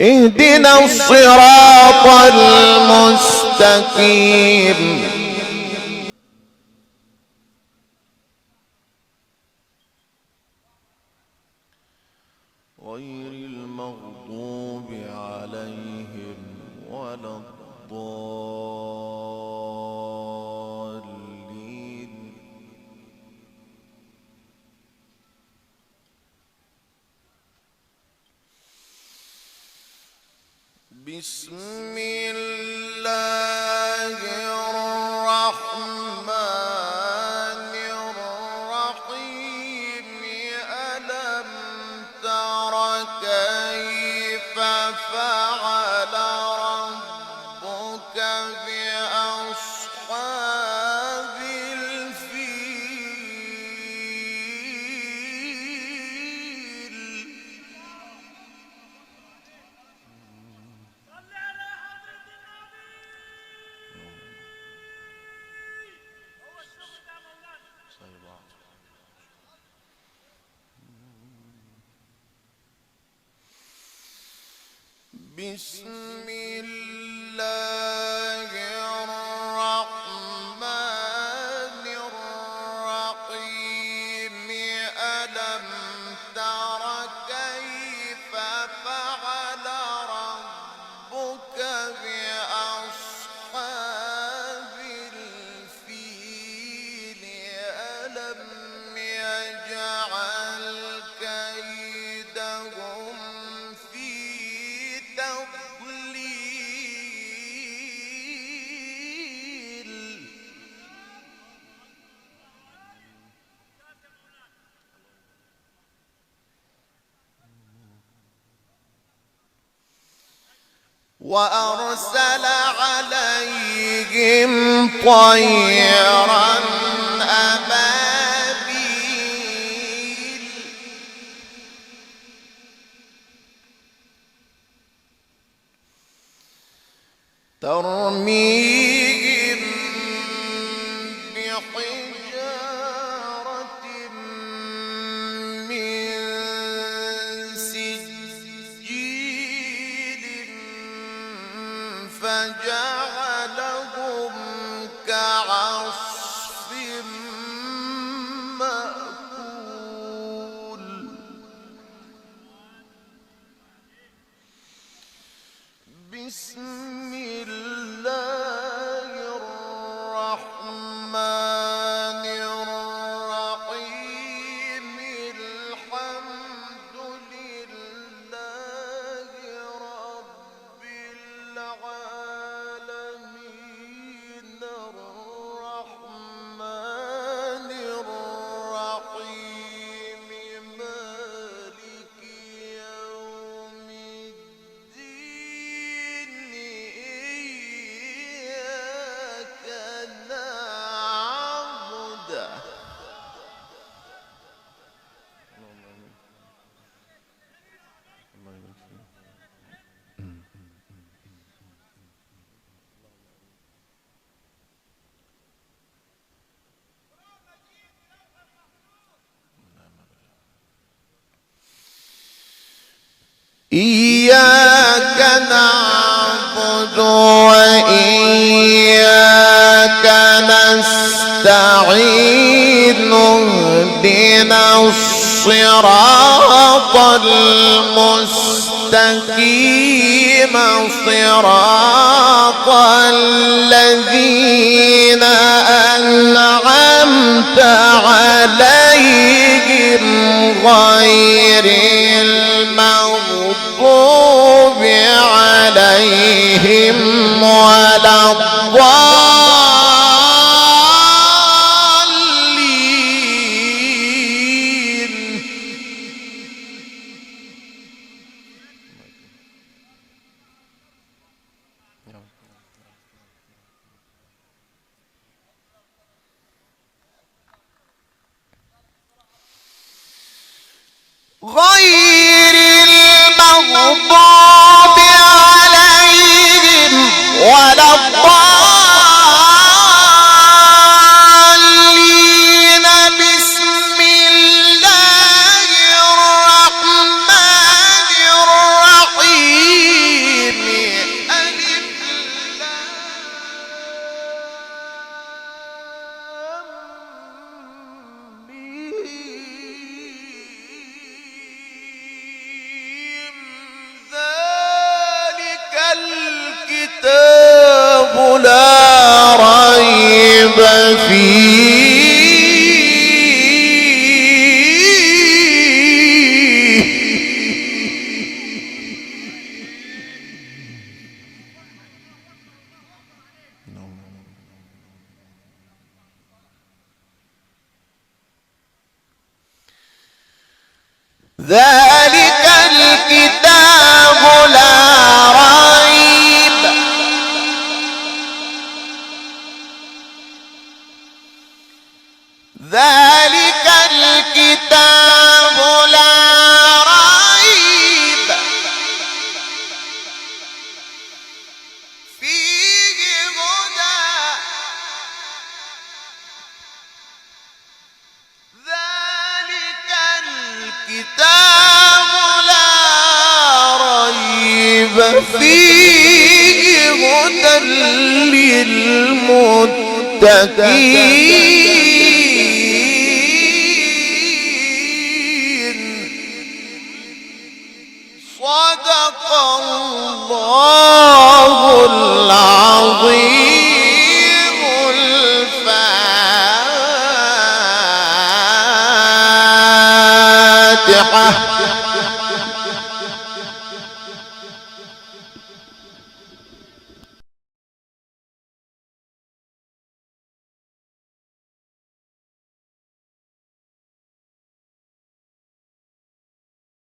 اهدنا الصراط المستقيم غير المغضوب عليهم ولا الضالين. بسم الله الرحمن الرحيم. ألم تر كيف فعل ربك بأصحاب الفيل. بسم الله الرحمن الرحيم. ألم تر كيف فعل ربك بأصحاب الفيل. ألم يجعل كيدهم في تضليل. وأرسل عليهم طيرا أبابيل ترميهم بحجارة من سجيل فجعلهم كعصف مأكول. بسم الله الرحمن الرحيم. الحمد لله رب العالمين. الرحمن الرحيم مالك يوم الدين. إياك نعبد إياك نعبد وإياك نستعين. اهدنا الصراط المستقيم صراط الذين أنعمت عليهم غير المغضوب عليهم ولا الضالين. غير المغضوب عليهم ولا الضالين. بسم الله الرحمن الرحيم. فيه ذلك الكتاب لا ريب ذلك الكتاب لا ريب فيه هدى ذلك الكتاب لا ريب فيه هدى للمتقين صدق الله العظيم.